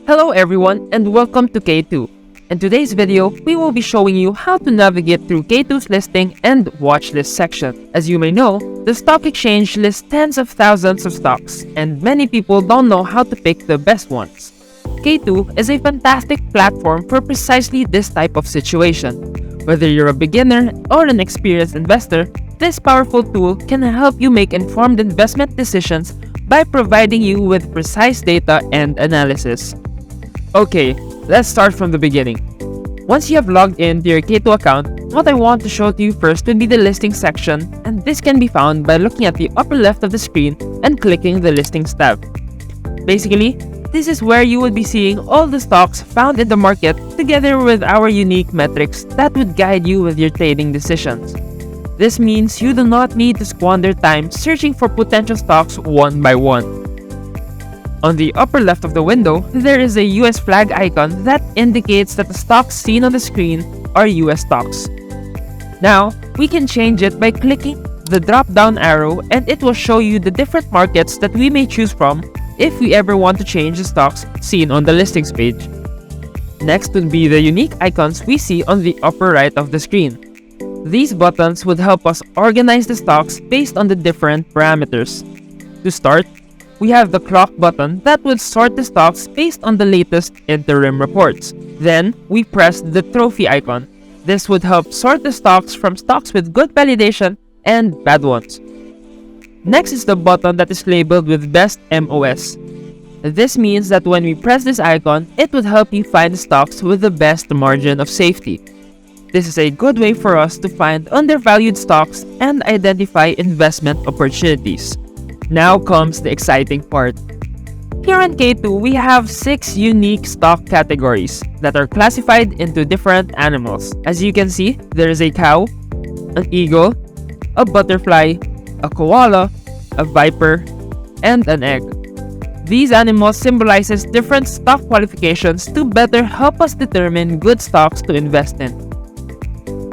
Hello everyone and welcome to K2. In today's video, we will be showing you how to navigate through K2's listing and watchlist section. As you may know, the stock exchange lists tens of thousands of stocks and many people don't know how to pick the best ones. K2 is a fantastic platform for precisely this type of situation. Whether you're a beginner or an experienced investor, this powerful tool can help you make informed investment decisions by providing you with precise data and analysis. Okay, let's start from the beginning. Once you have logged into your K2 account, what I want to show to you first would be the listing section, and this can be found by looking at the upper left of the screen and clicking the listings tab. Basically, this is where you would be seeing all the stocks found in the market together with our unique metrics that would guide you with your trading decisions. This means you do not need to squander time searching for potential stocks one by one. On the upper left of the window, there is a US flag icon that indicates that the stocks seen on the screen are US stocks. Now, we can change it by clicking the drop-down arrow and it will show you the different markets that we may choose from if we ever want to change the stocks seen on the listings page. Next would be the unique icons we see on the upper right of the screen. These buttons would help us organize the stocks based on the different parameters. To start, we have the clock button that would sort the stocks based on the latest interim reports. Then, we press the trophy icon. This would help sort the stocks from stocks with good validation and bad ones. Next is the button that is labeled with Best MOS. This means that when we press this icon, it would help you find stocks with the best margin of safety. This is a good way for us to find undervalued stocks and identify investment opportunities. Now comes the exciting part. Here on K2, we have 6 unique stock categories that are classified into different animals. As you can see, there is a cow, an eagle, a butterfly, a koala, a viper, and an egg. These animals symbolizes different stock qualifications to better help us determine good stocks to invest in.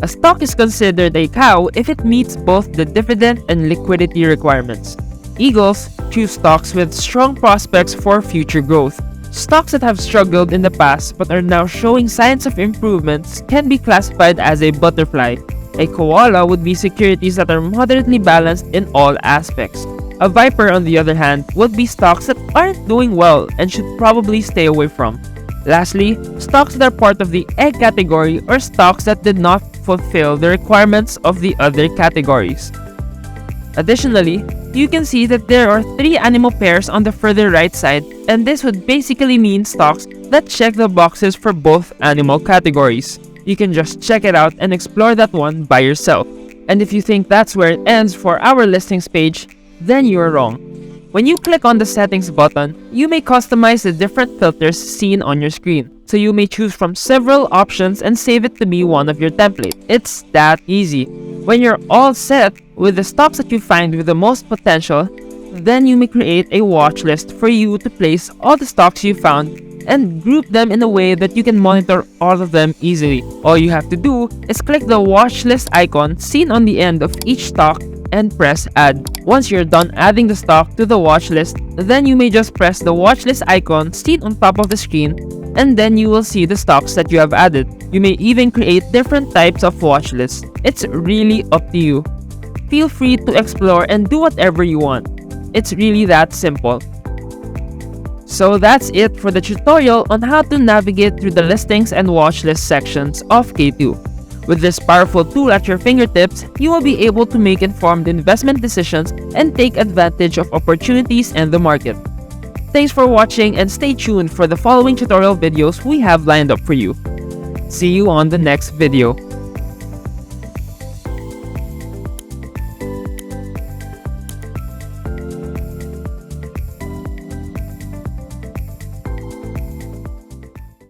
A stock is considered a cow if it meets both the dividend and liquidity requirements. Eagles choose stocks with strong prospects for future growth. Stocks that have struggled in the past but are now showing signs of improvements can be classified as a butterfly. A koala would be securities that are moderately balanced in all aspects. A viper, on the other hand, would be stocks that aren't doing well and should probably stay away from. Lastly, stocks that are part of the egg category are stocks that did not fulfill the requirements of the other categories. Additionally, you can see that there are 3 animal pairs on the further right side, and this would basically mean stocks that check the boxes for both animal categories. You can just check it out and explore that one by yourself. And if you think that's where it ends for our listings page, then you are wrong. When you click on the settings button, you may customize the different filters seen on your screen. So you may choose from several options and save it to be one of your templates. It's that easy. When you're all set with the stocks that you find with the most potential, then you may create a watch list for you to place all the stocks you found and group them in a way that you can monitor all of them easily. All you have to do is click the watch list icon seen on the end of each stock and press add. Once you're done adding the stock to the watch list, then you may just press the watch list icon seen on top of the screen and then you will see the stocks that you have added. You may even create different types of watch lists. It's really up to you. Feel free to explore and do whatever you want. It's really that simple. So that's it for the tutorial on how to navigate through the listings and watch list sections of K2. With this powerful tool at your fingertips, you will be able to make informed investment decisions and take advantage of opportunities in the market. Thanks for watching and stay tuned for the following tutorial videos we have lined up for you. See you on the next video.